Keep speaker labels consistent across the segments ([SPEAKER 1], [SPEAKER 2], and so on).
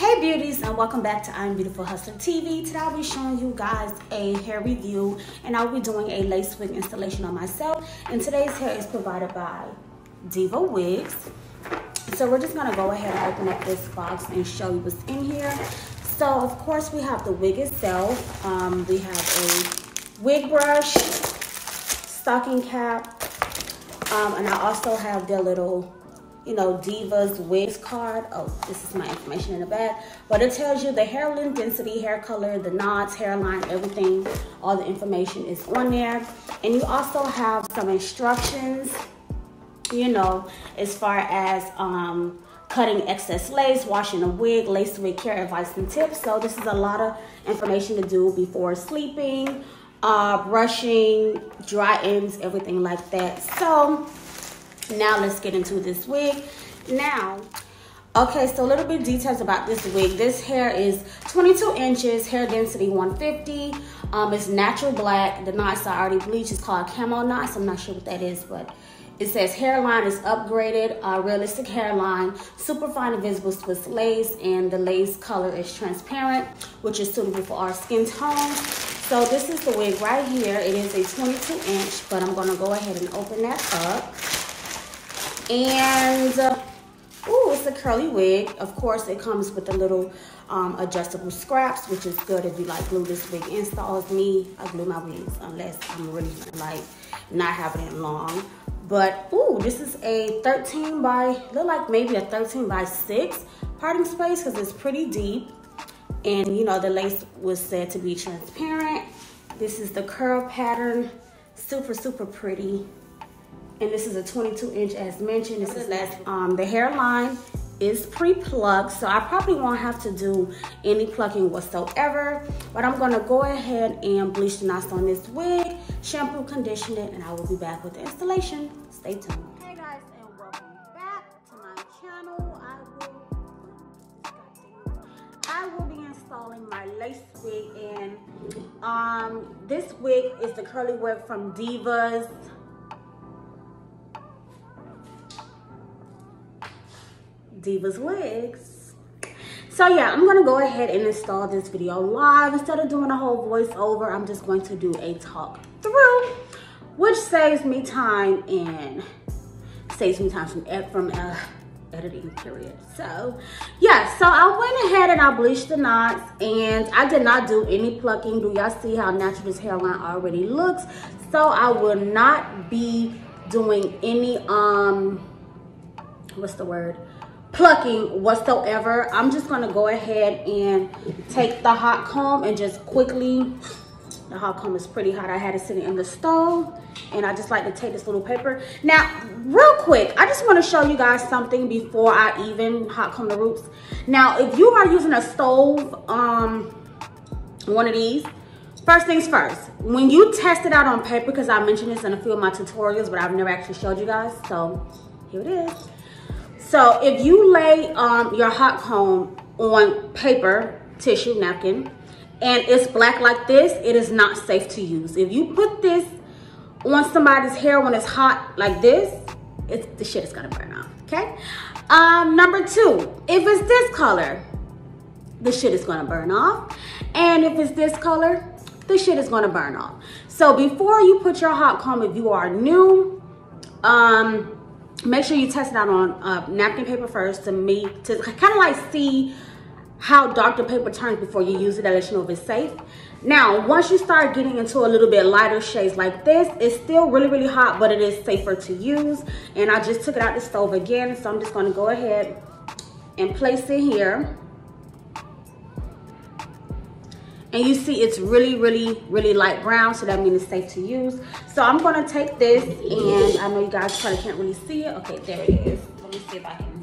[SPEAKER 1] Hey beauties, and welcome back to I'm Beautiful Hustler TV. Today I'll be showing you guys a hair review, and I'll be doing a lace wig installation on myself. And today's hair is provided by DivasWigs. So we're just gonna go ahead and open up this box and show you what's in here. So of course we have the wig itself. We have a wig brush, stocking cap, and I also have their little DivasWigs card. Oh, this is my information in the back, but it tells you the hair length, density, hair color, the knots, hairline, everything. All the information is on there. And you also have some instructions, as far as cutting excess lace, washing a wig, lace wig care advice and tips. So this is a lot of information to do before sleeping, brushing, dry ends, everything like that. So now let's get into this wig. Okay, so a little bit of details about this wig. This hair is 22 inches, hair density 150. It's natural black. The knots are already bleached. It's called Kamo knots. I'm not sure what that is, but it says hairline is upgraded, realistic hairline, super fine invisible Swiss lace, and the lace color is transparent, which is suitable for our skin tone. So this is the wig right here. It is a 22 inch, but I'm gonna go ahead and open that up. And it's a curly wig. Of course, it comes with a little adjustable scraps, which is good if you like glue this wig installs. Me, I glue my wigs unless I'm really like not having it long. But this is a 13 by, look like maybe a 13 by 6 parting space because it's pretty deep. And the lace was said to be transparent. This is the curl pattern, super pretty. And this is a 22 inch as mentioned. This is the hairline is pre-plucked, so I probably won't have to do any plucking whatsoever, but I'm gonna go ahead and bleach the knots on this wig, shampoo, condition it, and I will be back with the installation. Stay tuned. Hey guys, and welcome back to my channel. I will be installing my lace wig, and this wig is the curly wig from DivasWigs. So yeah, I'm gonna go ahead and install this video live. Instead of doing a whole voiceover, I'm just going to do a talk through, which saves me time and saves me time from editing period. So yeah, so I went ahead and I bleached the knots, and I did not do any plucking. Do y'all see how natural this hairline already looks? So I will not be doing any plucking whatsoever. I'm just gonna go ahead and take the hot comb and just quickly, the hot comb is pretty hot. I had it sitting in the stove, and I just like to take this little paper. Now, real quick, I just wanna show you guys something before I even hot comb the roots. Now, if you are using a stove, one of these, first things first, when you test it out on paper, because I mentioned this in a few of my tutorials, but I've never actually showed you guys, so here it is. So if you lay your hot comb on paper, tissue, napkin, and it's black like this, it is not safe to use. If you put this on somebody's hair when it's hot like this, the shit is gonna burn off, okay? Number 2, if it's this color, the shit is gonna burn off. And if it's this color, the shit is gonna burn off. So before you put your hot comb, if you are new, make sure you test it out on napkin paper first to kind of like see how dark the paper turns before you use it. That lets you know if it's safe. Now, once you start getting into a little bit lighter shades like this, it's still really hot, but it is safer to use. And I just took it out the stove again, so I'm just going to go ahead and place it here. And you see it's really light brown, so that means it's safe to use. So I'm gonna take this, and I know you guys probably can't really see it. Okay, there it is. Let me see if I can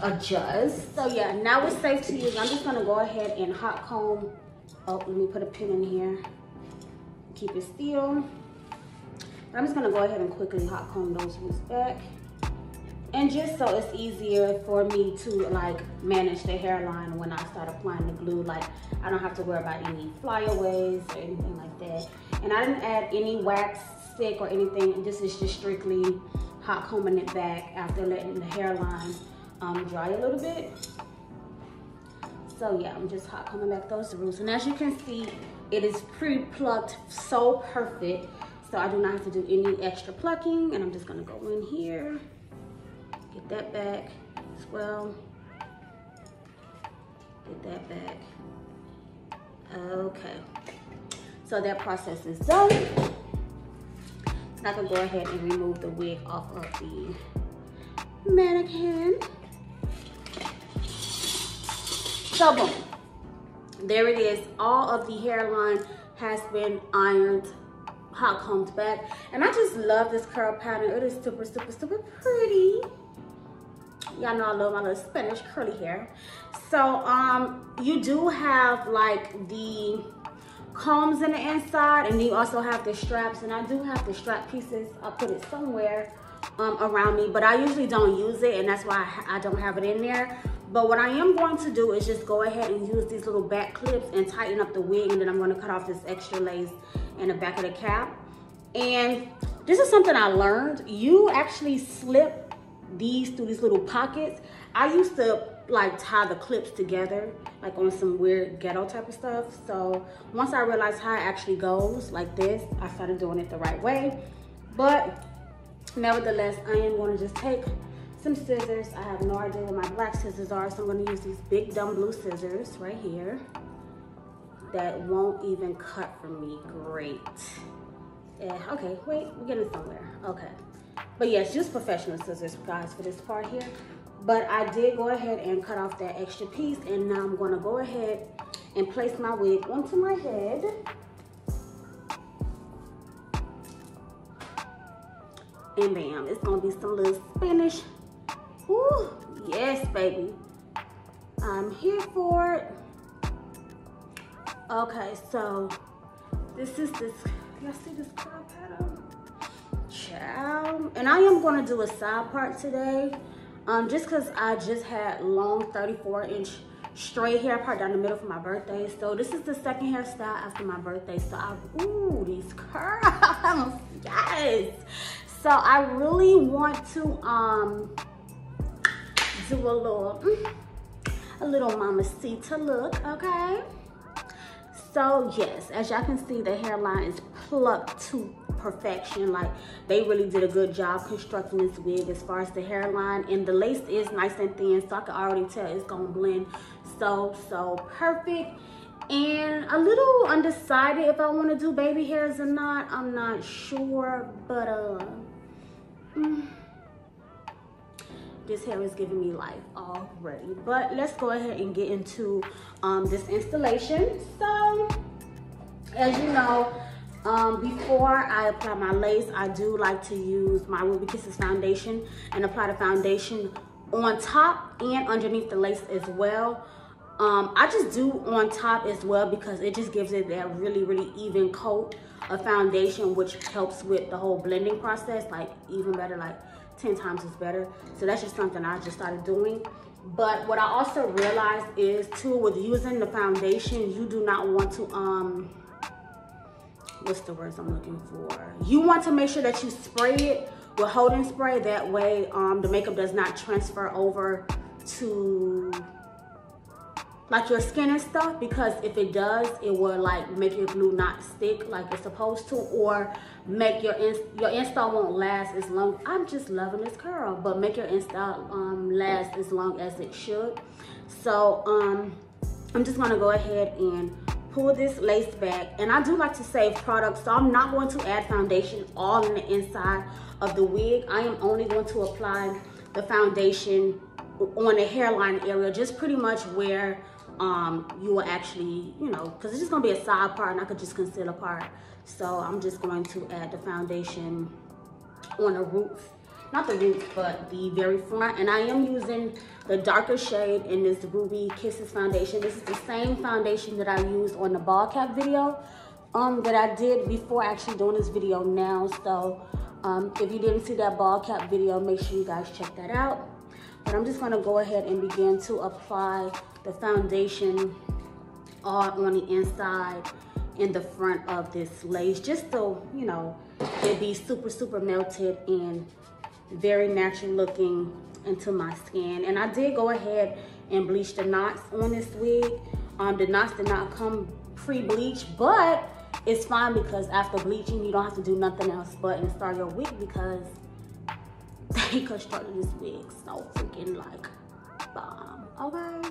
[SPEAKER 1] adjust. So yeah, now it's safe to use. I'm just gonna go ahead and hot comb. Oh, let me put a pin in here. Keep it still. I'm just gonna go ahead and quickly hot comb those roots back. And just so it's easier for me to like manage the hairline when I start applying the glue, like I don't have to worry about any flyaways or anything like that. And I didn't add any wax stick or anything. This is just strictly hot combing it back after letting the hairline dry a little bit. So yeah, I'm just hot combing back those roots. And as you can see, it is pre-plucked so perfect. So I do not have to do any extra plucking. And I'm just gonna go in here, get that back as well. Get that back. Okay. So that process is done. I can go ahead and remove the wig off of the mannequin. So boom, there it is. All of the hairline has been ironed, hot combed back, and I just love this curl pattern. It is super, super, super pretty. Y'all know I love my little Spanish curly hair. So you do have like the combs in the inside, and you also have the straps, and I do have the strap pieces. I'll put it somewhere around me, but I usually don't use it, and that's why I don't have it in there. But what I am going to do is just go ahead and use these little back clips and tighten up the wig, and then I'm going to cut off this extra lace in the back of the cap. And this is something I learned. You actually slip these through these little pockets. I used to like tie the clips together like on some weird ghetto type of stuff. So once I realized how it actually goes like this, I started doing it the right way. But nevertheless, I am going to just take some scissors. I have no idea where my black scissors are, so I'm going to use these big dumb blue scissors right here that won't even cut for me. Great. Yeah, okay, wait, we're getting somewhere. Okay. But yes, just professional scissors, guys, for this part here. But I did go ahead and cut off that extra piece, and now I'm going to go ahead and place my wig onto my head. And bam, it's going to be some little Spanish. Ooh, yes, baby. I'm here for it. Okay, so this is this. Y'all see this curl pattern? Ciao. And I am going to do a side part today. Just because I just had long 34-inch straight hair part down the middle for my birthday. So this is the second hairstyle after my birthday. So ooh, these curls, yes. So I really want to do a little mamacita look, okay? So yes, as y'all can see, the hairline is plucked to perfection. Like, they really did a good job constructing this wig as far as the hairline, and the lace is nice and thin, so I can already tell it's gonna blend so perfect. And a little undecided if I want to do baby hairs or not. I'm not sure, but this hair is giving me life already. But let's go ahead and get into this installation. So as you know, before I apply my lace, I do like to use my Ruby Kisses foundation and apply the foundation on top and underneath the lace as well. I just do on top as well because it just gives it that really even coat of foundation, which helps with the whole blending process, like even better, like 10 times is better. So that's just something I just started doing. But what I also realized is too, with using the foundation, you do not want to what's the words I'm looking for? You want to make sure that you spray it with holding spray. That way the makeup does not transfer over to like your skin and stuff, because if it does, it will like make your glue not stick like it's supposed to, or make your install won't last as long. I'm just loving this curl, but make your install last as long as it should. So I'm just gonna go ahead and pull this lace back, and I do like to save products, so I'm not going to add foundation all in the inside of the wig. I am only going to apply the foundation on the hairline area, just pretty much where you will actually, you know, because it's just gonna be a side part and I could just conceal a part. So I'm just going to add the foundation on the roots, not the roots, but the very front. And I am using the darker shade in this Ruby Kisses foundation. This is the same foundation that I used on the ball cap video that I did before actually doing this video now. So if you didn't see that ball cap video, make sure you guys check that out. But I'm just gonna go ahead and begin to apply the foundation all on the inside in the front of this lace, just so, you know, it be super melted and very natural looking into my skin. And I did go ahead and bleach the knots on this wig. The knots did not come pre-bleached, but it's fine because after bleaching, you don't have to do nothing else but install your wig because they constructed this wig so freaking like bomb, okay?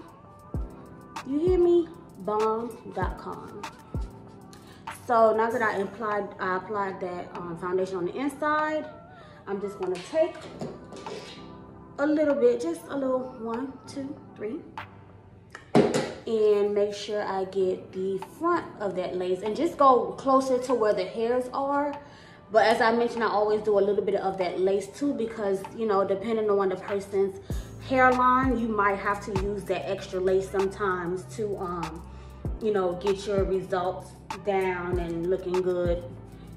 [SPEAKER 1] You hear me? Bomb.com. So now that I applied that foundation on the inside, I'm just gonna take a little bit, just a little 1, 2, 3, and make sure I get the front of that lace and just go closer to where the hairs are. But as I mentioned, I always do a little bit of that lace too because, you know, depending on the person's hairline, you might have to use that extra lace sometimes to, you know, get your results down and looking good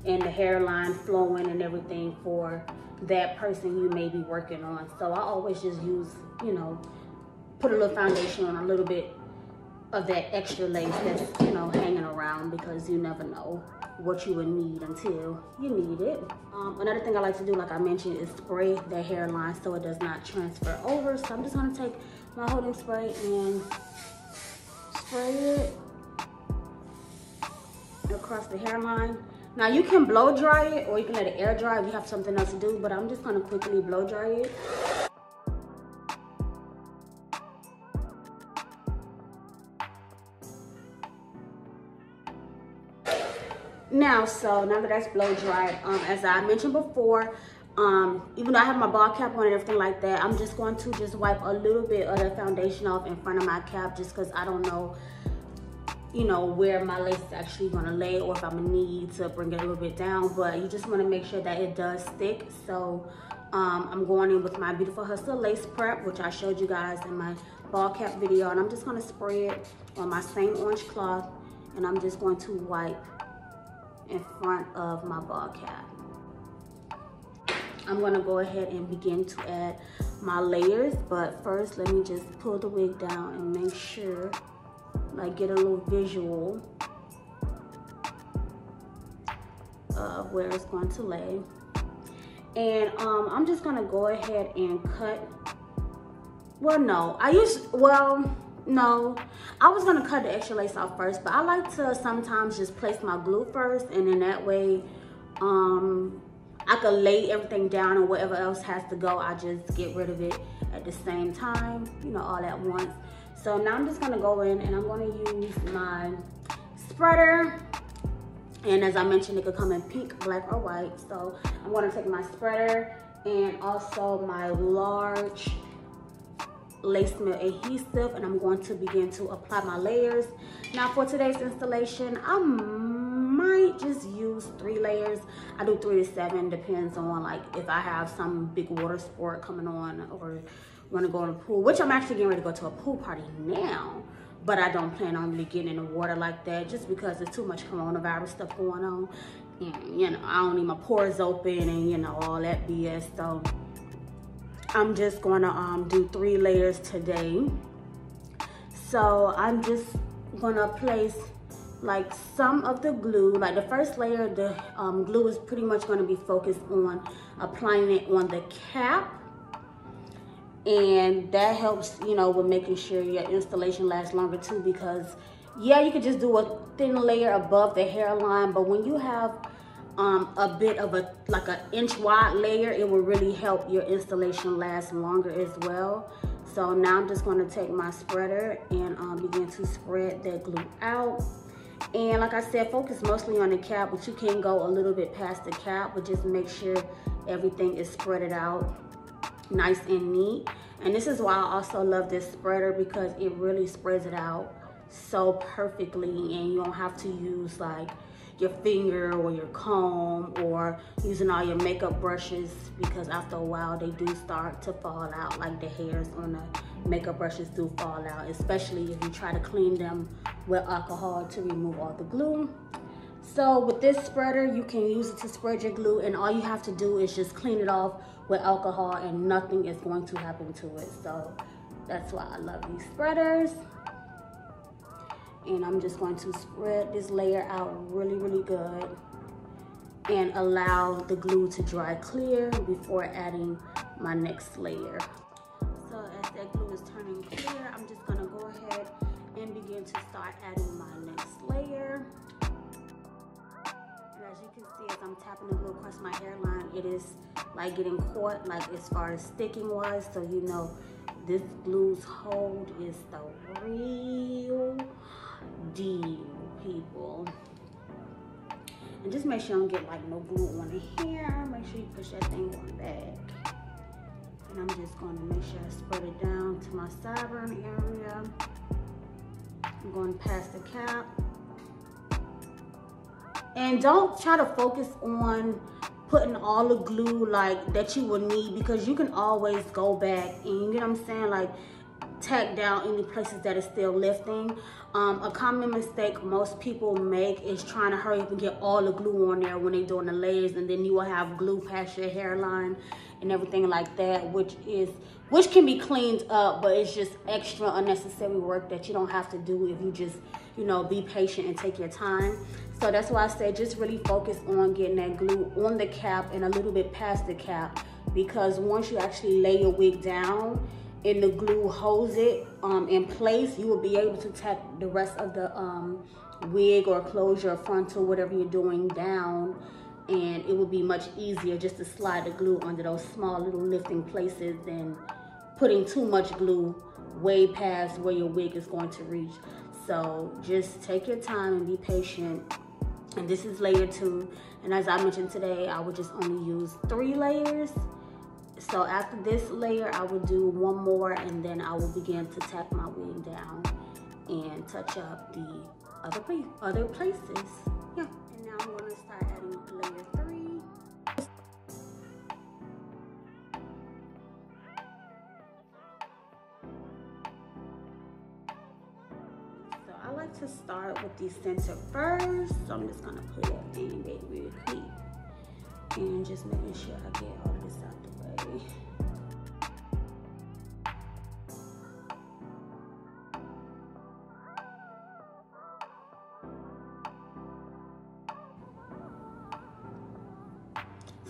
[SPEAKER 1] and the hairline flowing and everything for that person you may be working on. So I always just use, you know, put a little foundation on a little bit of that extra lace that's, you know, hanging around because you never know what you would need until you need it. Another thing I like to do, like I mentioned, is spray the hairline so it does not transfer over. So I'm just gonna take my holding spray and spray it across the hairline. Now you can blow dry it or you can let it air dry if you have something else to do, but I'm just gonna quickly blow dry it. Now that that's blow dried, as I mentioned before, even though I have my ball cap on and everything like that, I'm just going to just wipe a little bit of the foundation off in front of my cap just because I don't know, you know, where my lace is actually gonna lay or if I'm gonna need to bring it a little bit down, but you just wanna make sure that it does stick. So I'm going in with my Beautiful Hustler lace prep, which I showed you guys in my ball cap video, and I'm just gonna spray it on my same orange cloth, and I'm just going to wipe in front of my ball cap. I'm gonna go ahead and begin to add my layers, but first let me just pull the wig down and make sure I get a little visual of where it's going to lay. And I'm just gonna go ahead and cut. No, I was gonna cut the extra lace off first, but I like to sometimes just place my glue first, and then that way I could lay everything down and whatever else has to go, I just get rid of it at the same time, you know, all at once. So now I'm just gonna go in and I'm gonna use my spreader. And as I mentioned, it could come in pink, black, or white. So I'm gonna take my spreader and also my large lace mill adhesive, and I'm going to begin to apply my layers. Now for today's installation, I might just use 3 layers. I do 3 to 7, depends on like if I have some big water sport coming on or want to go in a pool, which I'm actually getting ready to go to a pool party now, but I don't plan on really getting in the water like that just because there's too much coronavirus stuff going on. And, you know, I don't need my pores open and, you know, all that BS. So I'm just gonna do 3 layers today. So I'm just gonna place like some of the glue. Like the first layer, the glue is pretty much gonna be focused on applying it on the cap. And that helps, you know, with making sure your installation lasts longer too, because yeah, you could just do a thin layer above the hairline, but when you have a bit of a like an inch wide layer, it will really help your installation last longer as well. So now I'm just going to take my spreader and begin to spread that glue out. And like I said, focus mostly on the cap, but you can go a little bit past the cap, but just make sure everything is spreaded out nice and neat. And this is why I also love this spreader, because it really spreads it out so perfectly, and you don't have to use like your finger or your comb or using all your makeup brushes, because after a while they do start to fall out, like the hairs on the makeup brushes do fall out, especially if you try to clean them with alcohol to remove all the glue. So with this spreader, you can use it to spread your glue, and all you have to do is just clean it off with alcohol and nothing is going to happen to it. So that's why I love these spreaders. And I'm just going to spread this layer out really, really good and allow the glue to dry clear before adding my next layer. So as that glue comb is turning clear, I'm just gonna go ahead and begin to start adding my next layer. And as you can see, as I'm tapping the glue across my hairline, it is like getting caught, like as far as sticking wise, so you know this glue's hold is the real deal, people. And just make sure you don't get like no glue on the hair. Make sure you push that thing on back. And I'm just going to make sure I spread it down to my sideburn area. I'm going past the cap. And don't try to focus on putting all the glue like that you will need, because you can always go back and, you know what I'm saying, like tack down any places that is still lifting. A common mistake most people make is trying to hurry up and get all the glue on there when they're doing the layers, and then you will have glue past your hairline and everything like that, which can be cleaned up, but it's just extra unnecessary work that you don't have to do if you just, you know, be patient and take your time. So that's why I say just really focus on getting that glue on the cap and a little bit past the cap, because once you actually lay your wig down and the glue holds it in place, you will be able to tack the rest of the wig or close your frontal, whatever you're doing, down, and it will be much easier just to slide the glue under those small little lifting places than putting too much glue way past where your wig is going to reach. So just take your time and be patient. And this is layer 2, and as I mentioned today, I would just only use 3 layers. So after this layer, I will do 1 more, and then I will begin to tack my wig down and touch up the other places. Yeah. And now I'm going to start adding layer 3. So I like to start with the center first. So I'm just going to put that thing back real quick and just making sure I get all of this out the way.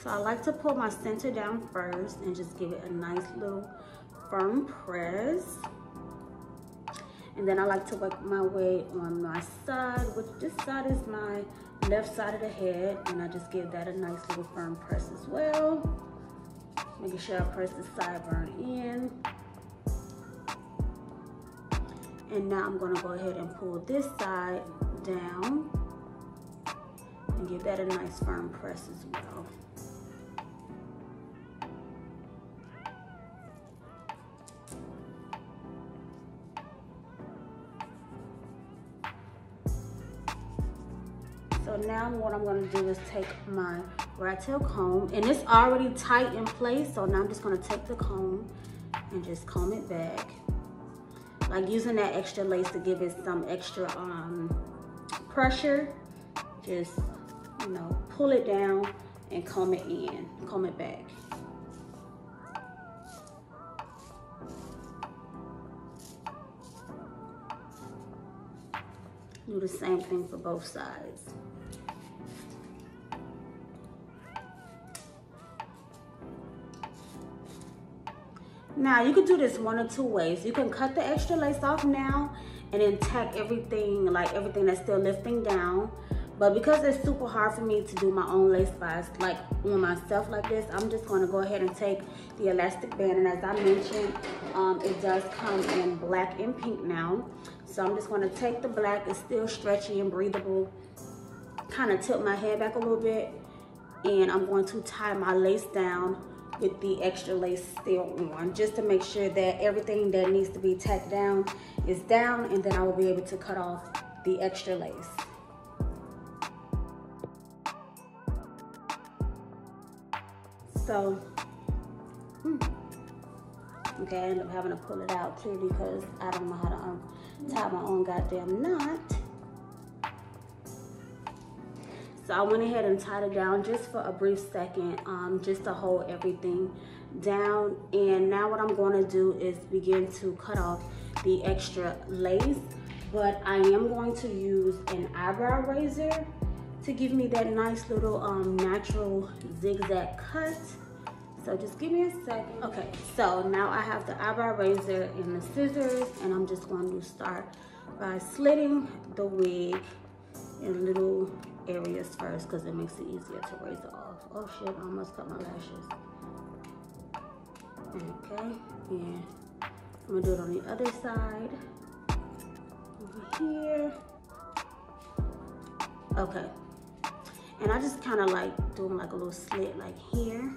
[SPEAKER 1] So I like to pull my center down first and just give it a nice little firm press. And then I like to work my way on my side, which this side is my left side of the head, and I just give that a nice little firm press as well. Making sure I press the sideburn in. And now I'm gonna go ahead and pull this side down and give that a nice firm press as well. So now what I'm gonna do is take my rat tail comb, and it's already tight in place, so now I'm just gonna take the comb and just comb it back. Like using that extra lace to give it some extra pressure. Just, you know, pull it down and comb it in, comb it back. Do the same thing for both sides. Now you can do this 1 or 2 ways. You can cut the extra lace off now and then tack everything, like everything that's still lifting down. But because it's super hard for me to do my own lace bias like on myself like this, I'm just gonna go ahead and take the elastic band. And as I mentioned, it does come in black and pink now. So I'm just gonna take the black, it's still stretchy and breathable, kind of tilt my head back a little bit, and I'm going to tie my lace down with the extra lace still on, just to make sure that everything that needs to be tacked down is down, and then I will be able to cut off the extra lace. So, okay, I ended up having to pull it out too because I don't know how to tie my own goddamn knot. So I went ahead and tied it down just for a brief second, just to hold everything down. And now what I'm going to do is begin to cut off the extra lace, but I am going to use an eyebrow razor to give me that nice little natural zigzag cut. So just give me a second. Okay, so now I have the eyebrow razor and the scissors, and I'm just going to start by slitting the wig in little areas first because it makes it easier to razor off. Oh shit, I almost cut my lashes. Okay, and I'm gonna do it on the other side. Over here. Okay. And I just kind of like doing like a little slit like here.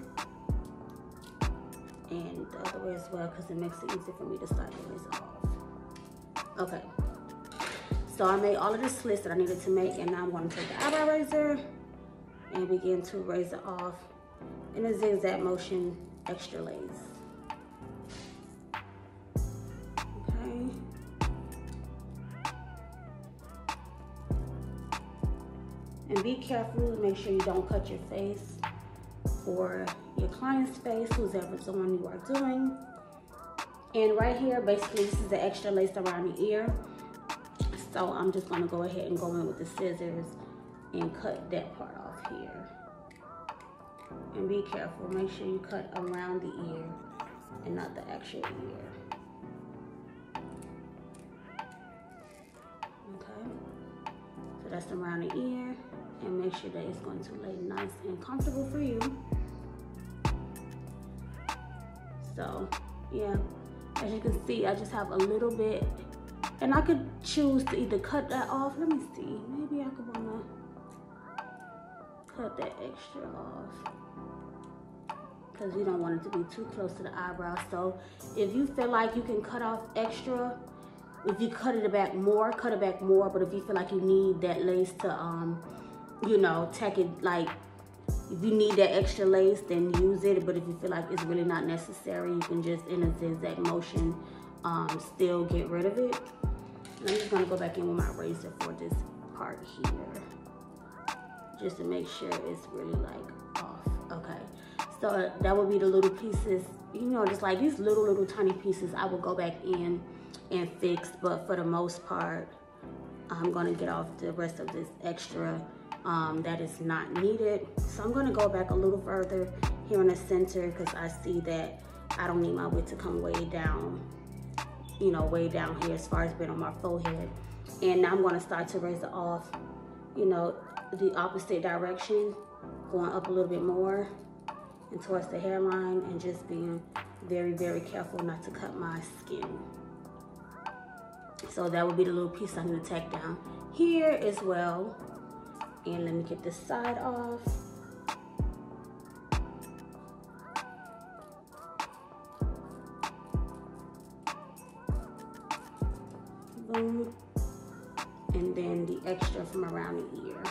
[SPEAKER 1] And the other way as well because it makes it easy for me to start the razor off. Okay. So I made all of the slits that I needed to make, and now I'm going to take the eyebrow razor and begin to razor off in a zigzag motion, extra lace. Okay. And be careful, make sure you don't cut your face or your client's face, whoever's the one you are doing. And right here, basically, this is the extra lace around the ear. So I'm just gonna go ahead and go in with the scissors and cut that part off here. And be careful, make sure you cut around the ear and not the actual ear. Okay, so that's around the ear, and make sure that it's going to lay nice and comfortable for you. So yeah, as you can see, I just have a little bit. And I could choose to either cut that off. Let me see. Maybe I could wanna cut that extra off because you don't want it to be too close to the eyebrow. So if you feel like you can cut off extra, if you cut it back more, cut it back more. But if you feel like you need that lace to, you know, tack it, like if you need that extra lace, then use it. But if you feel like it's really not necessary, you can just in a zigzag motion still get rid of it. And I'm just gonna go back in with my razor for this part here, just to make sure it's really like off. Okay, so that would be the little pieces, you know, just like these little tiny pieces I will go back in and fix. But for the most part, I'm gonna get off the rest of this extra that is not needed. So I'm gonna go back a little further here in the center because I see that I don't need my wig to come way down, you know, way down here as far as being on my forehead. And now I'm going to start to razor off, you know, the opposite direction, going up a little bit more and towards the hairline, and just being very careful not to cut my skin. So that would be the little piece I'm going to tack down here as well. And let me get this side off. Boom. And then the extra from around the ear.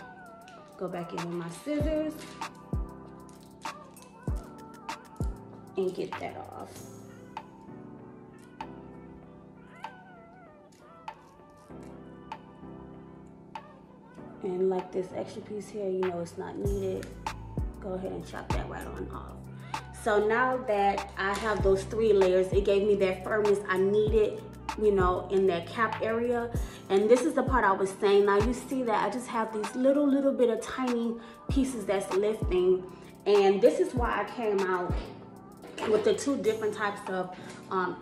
[SPEAKER 1] Go back in with my scissors and get that off. And like this extra piece here, you know it's not needed. Go ahead and chop that right on off. So now that I have those 3 layers, it gave me that firmness I needed, you know, in that cap area. And this is the part I was saying. Now you see that I just have these little bit of tiny pieces that's lifting. And this is why I came out with the 2 different types of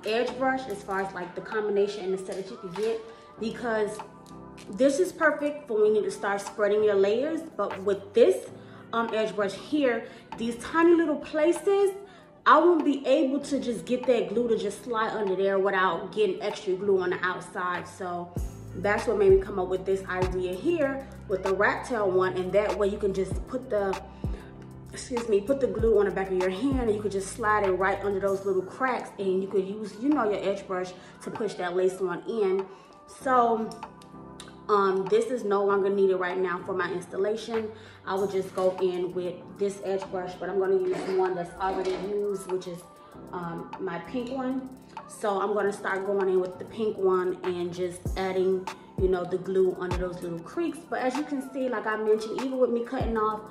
[SPEAKER 1] edge brush, as far as like the combination and the set that you can get, because this is perfect for when you need to start spreading your layers. But with this edge brush here, these tiny little places, I won't be able to just get that glue to just slide under there without getting extra glue on the outside. So that's what made me come up with this idea here with the rat tail one. And that way you can just put the, put the glue on the back of your hand, and you could just slide it right under those little cracks, and you could use, you know, your edge brush to push that lace on in. So this is no longer needed right now for my installation. I would just go in with this edge brush, but I'm going to use one that's already used, which is my pink one. So I'm going to start going in with the pink one and just adding, you know, the glue under those little creaks. But as you can see, like I mentioned, even with me cutting off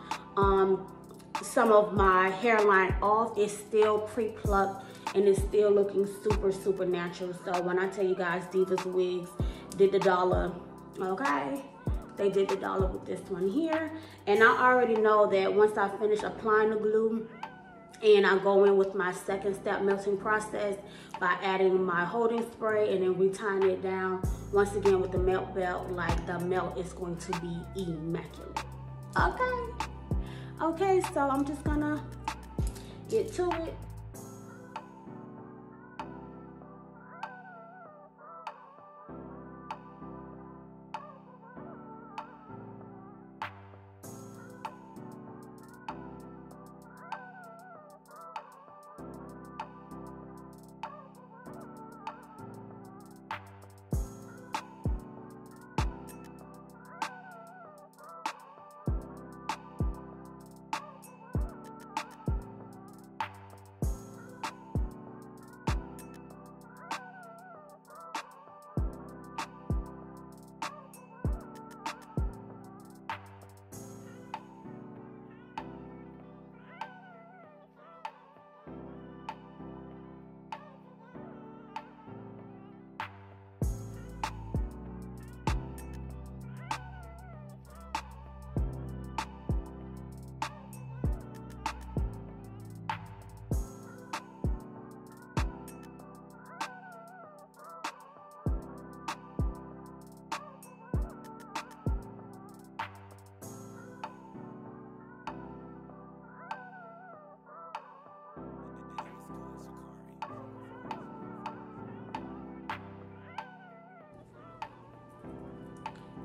[SPEAKER 1] some of my hairline off, it's still pre-plucked and it's still looking super natural. So when I tell you guys, DivasWigs did the dollar. Okay, they did the dollar with this one here. And I already know that once I finish applying the glue, And I go in with my second step melting process by adding my holding spray and then retying it down once again with the melt belt. Like, the melt is going to be immaculate. Okay, so I'm just gonna get to it.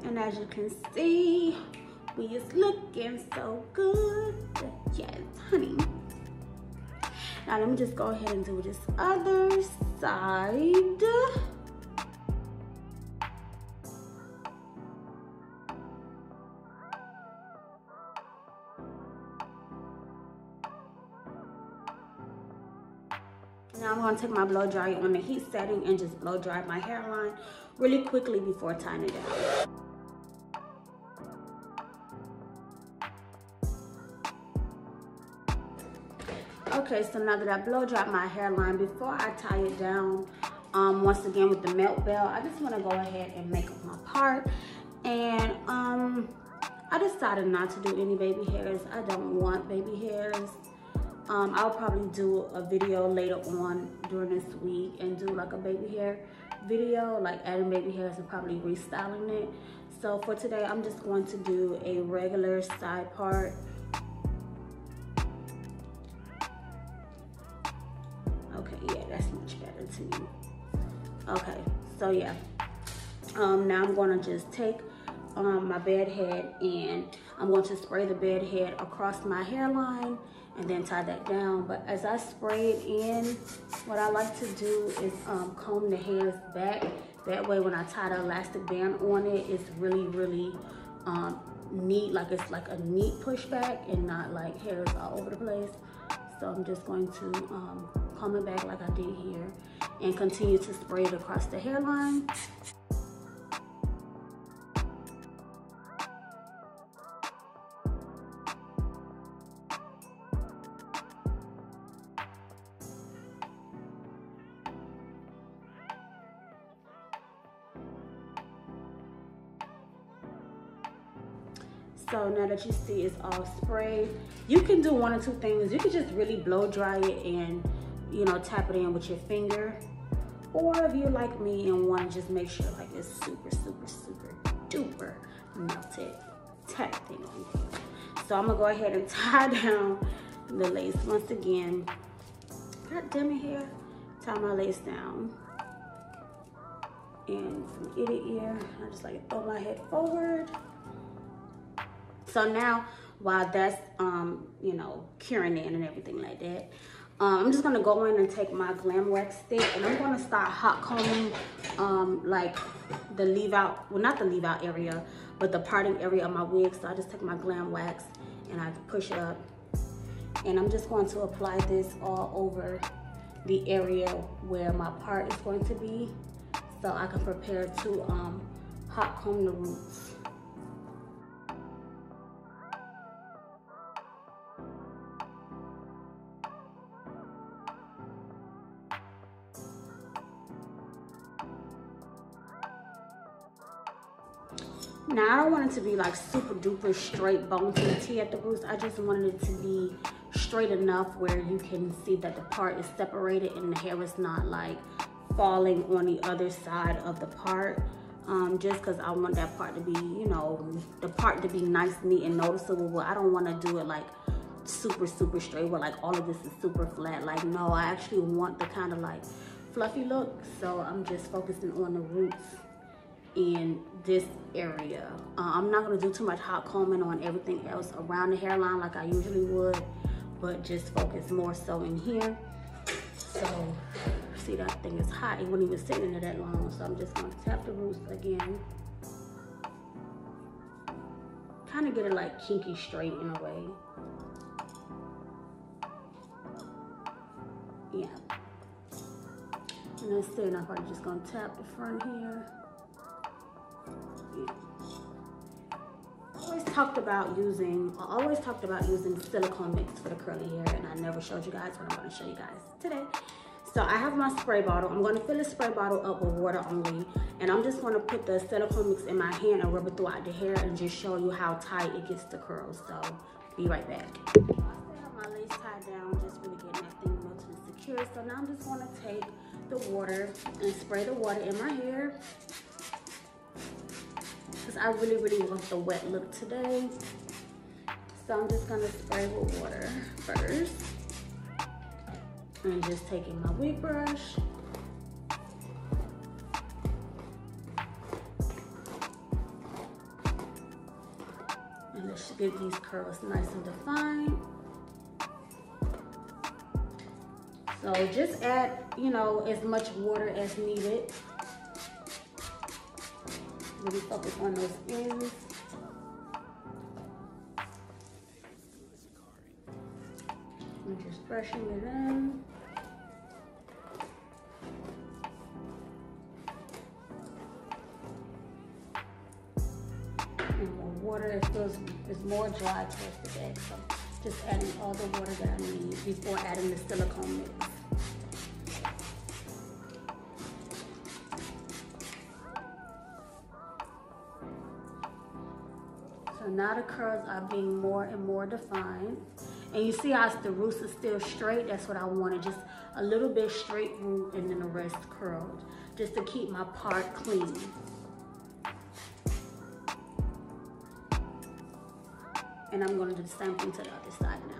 [SPEAKER 1] And as you can see, we is looking so good. Yes, honey. Now let me just go ahead and do this other side. Now I'm gonna take my blow dryer on the heat setting and just blow dry my hairline really quickly before tying it down. Okay, so now that I blow dried my hairline, before I tie it down, once again with the melt belt, I just want to go ahead and make up my part. And I decided not to do any baby hairs. I don't want baby hairs. I'll probably do a video later on during this week and do like a baby hair video, like adding baby hairs and probably restyling it. So for today, I'm just going to do a regular side part. Okay, yeah, that's much better to me. Okay, so yeah. Now I'm gonna just take my bed head and I'm going to spray the bed head across my hairline and then tie that down. But as I spray it in, what I like to do is comb the hairs back. That way when I tie the elastic band on it, it's really, really neat. Like it's like a neat pushback and not like hairs all over the place. So I'm just going to comb it back like I did here and continue to spray it across the hairline. So now that you see it's all sprayed, you can do one or two things. You can just really blow dry it and, you know, tap it in with your finger. Or if you're like me and want to just make sure like it's super, super, super duper melted, tap it on. So I'm gonna go ahead and tie down the lace once again. God damn it here. Tie my lace down. And from ear to ear, I just like throw my head forward. So now, while that's, you know, curing in and everything like that, I'm just gonna go in and take my Glam Wax stick and I'm gonna start hot combing, like the leave out, well not the leave out area, but the parting area of my wig. So I just take my Glam Wax and I push it up. And I'm just going to apply this all over the area where my part is going to be, so I can prepare to hot comb the roots. Now, I don't want it to be like super duper straight bone to the T at the roots. I just wanted it to be straight enough where you can see that the part is separated and the hair is not like falling on the other side of the part. Just because I want that part to be, you know, the part to be nice, neat, and noticeable. But I don't want to do it like super straight where like all of this is super flat. Like, no, I actually want the kind of like fluffy look. So I'm just focusing on the roots in this area. I'm not going to do too much hot combing on everything else around the hairline like I usually would, but just focus more so in here. So see, that thing is hot. It wouldn't even sit in there that long. So I'm just going to tap the roots again. Kind of get it like kinky straight in a way. Yeah. And that's it. I'm probably just going to tap the front here. Yeah. I always talked about using silicone mix for the curly hair, and I never showed you guys what I'm going to show you guys today. So I have my spray bottle. I'm going to fill the spray bottle up with water only, and I'm just going to put the silicone mix in my hand and rub it throughout the hair and just show you how tight it gets the curls. So be right back. I still have my lace tied down, just really getting that thing melted and secure. So now I'm just going to take the water and spray the water in my hair, because I really want the wet look today. So I'm just gonna spray with water first. And just taking my wig brush. And let's get these curls nice and defined. So just add, you know, as much water as needed. Really focus on those ends. I'm just brushing it in. And the water is more dry towards the back, so just adding all the water that I need before adding the silicone mix. So now the curls are being more and more defined. And you see how the roots are still straight? That's what I wanted, just a little bit straight root and then the rest curled, just to keep my part clean. And I'm gonna do the same thing to the other side now.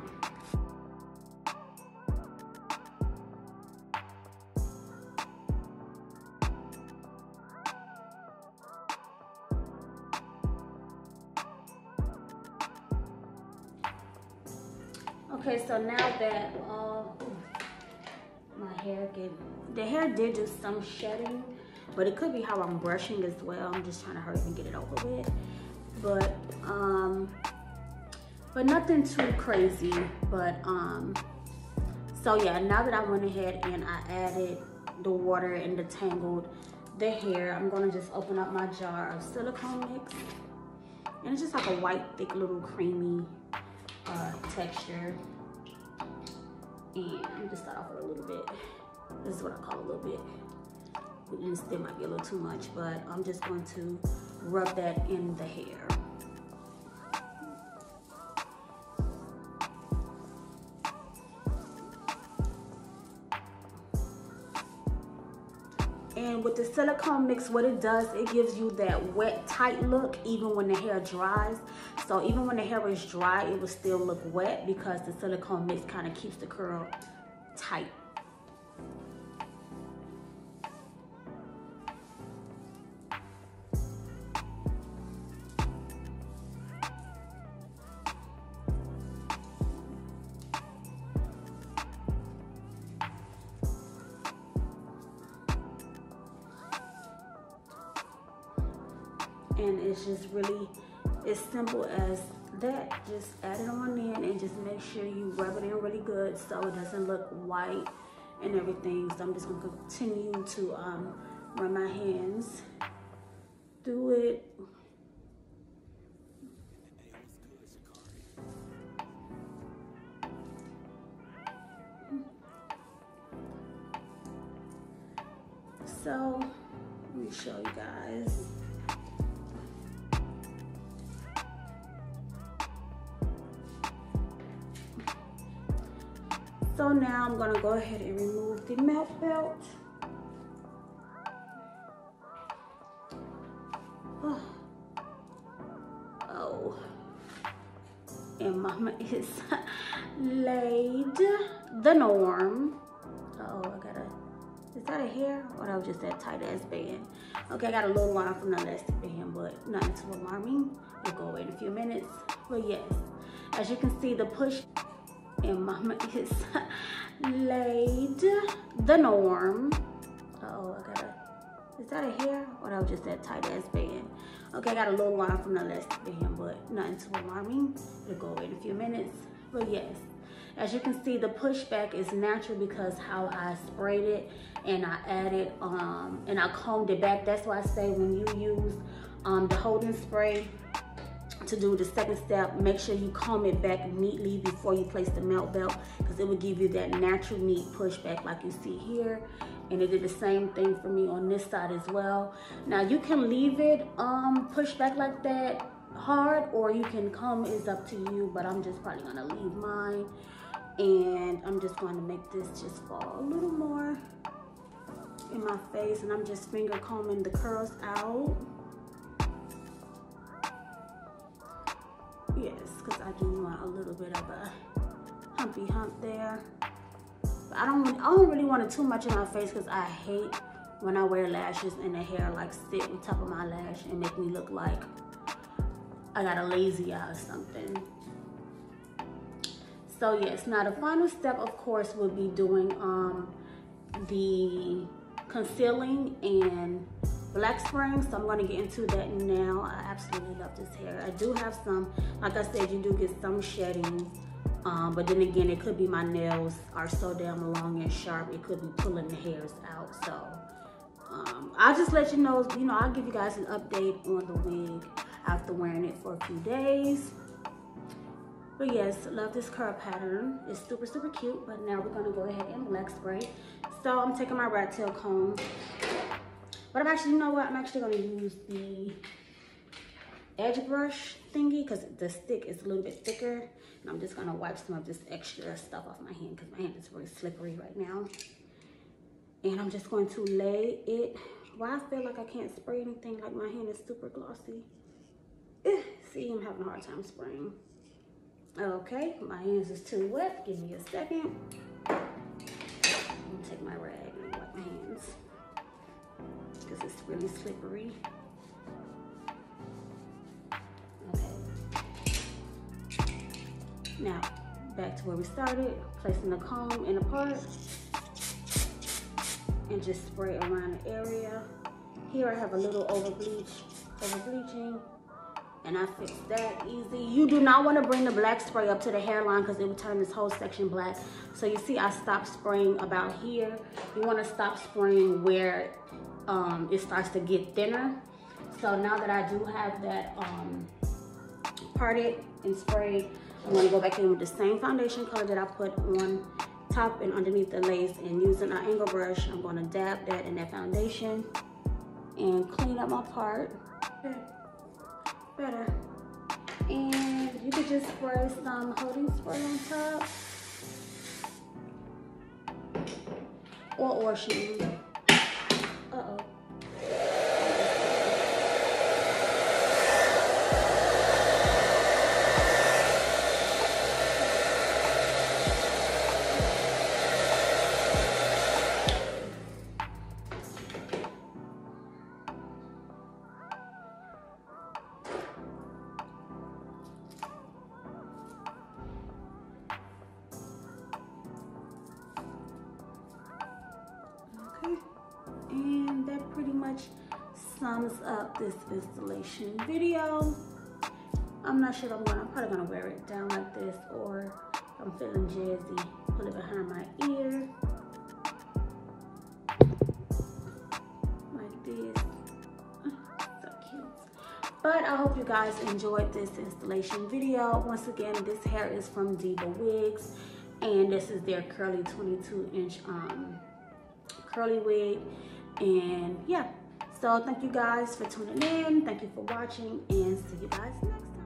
[SPEAKER 1] Okay, so now that the hair did do some shedding, but it could be how I'm brushing as well. I'm just trying to hurry up and get it over with. But nothing too crazy. But so yeah, now that I went ahead and I added the water and detangled the hair, I'm gonna just open up my jar of silicone mix. And it's just like a white, thick, little creamy texture. And I'm just start off with a little bit. This is what I call a little bit. And it might be a little too much, but I'm just going to rub that in the hair. And with the silicone mix, what it does, it gives you that wet, tight look even when the hair dries. So even when the hair is dry, it will still look wet because the silicone mix kind of keeps the curl tight. And it's just really as simple as that. Just add it on in and just make sure you rub it in really good so it doesn't look white and everything. So I'm just gonna continue to run my hands through it. So let me show you guys. So now I'm gonna go ahead and remove the melt belt. Oh, and mama is laid the norm. Uh-oh, I gotta, is that a hair? Or that was just that tight ass band? Okay, I got a little line from the elastic band, but nothing too alarming. We'll go away in a few minutes. But yes, as you can see, the push and mama is laid the norm. Uh-oh, I gotta, is that a hair? Or that was just that tight ass band? Okay, I got a little line from the elastic band, but nothing too alarming. We'll go away in a few minutes. But yes, as you can see, the pushback is natural because how I sprayed it and I added, and I combed it back. That's why I say when you use the holding spray to do the second step, make sure you comb it back neatly before you place the melt belt, because it will give you that natural neat pushback like you see here. And it did the same thing for me on this side as well. Now you can leave it push back like that hard, or you can comb. It's up to you, but I'm just probably gonna leave mine, and I'm just going to make this just fall a little more in my face, and I'm just finger combing the curls out. Yes, because I do want a little bit of a humpy hump there. But I don't really want it too much in my face, because I hate when I wear lashes and the hair like sit on top of my lash and make me look like I got a lazy eye or something. So yes, now the final step, of course, would be doing the concealing and black spraying. So I'm going to get into that now. I absolutely love this hair. I do have some, like I said, you do get some shedding, but then again, it could be my nails are so damn long and sharp, it could be pulling the hairs out. So I'll just let you know, I'll give you guys an update on the wig after wearing it for a few days. But yes, love this curl pattern. It's super, super cute. But now we're gonna go ahead and black spray. So I'm taking my rat tail comb. But I'm actually, I'm actually gonna use the edge brush thingy, because the stick is a little bit thicker. And I'm just gonna wipe some of this extra stuff off my hand, because my hand is really slippery right now. And I'm just going to lay it. Why I feel like I can't spray anything, like my hand is super glossy. See, I'm having a hard time spraying. Okay, my hands is too wet. Give me a second. I'm gonna take my rag and wipe my hands, because it's really slippery. Okay. Now, back to where we started. Placing the comb in a part and just spray around the area. Here I have a little over bleaching. And I fixed that easy. You do not want to bring the black spray up to the hairline, because it will turn this whole section black. So you see I stopped spraying about here. You want to stop spraying where it starts to get thinner. So now that I do have that parted and sprayed, I'm going to go back in with the same foundation color that I put on top and underneath the lace, and using an angle brush, I'm going to dab that in that foundation and clean up my part. Okay. Better. And you could just spray some holding spray on top, or sheet. Uh-oh. And that pretty much sums up this installation video. I'm not sure I'm probably gonna wear it down like this, or if I'm feeling jazzy, put it behind my ear like this. So cute. But I hope you guys enjoyed this installation video. Once again, this hair is from DivasWigs, and this is their curly 22-inch curly wig. And yeah, so thank you guys for tuning in. Thank you for watching, and see you guys next time.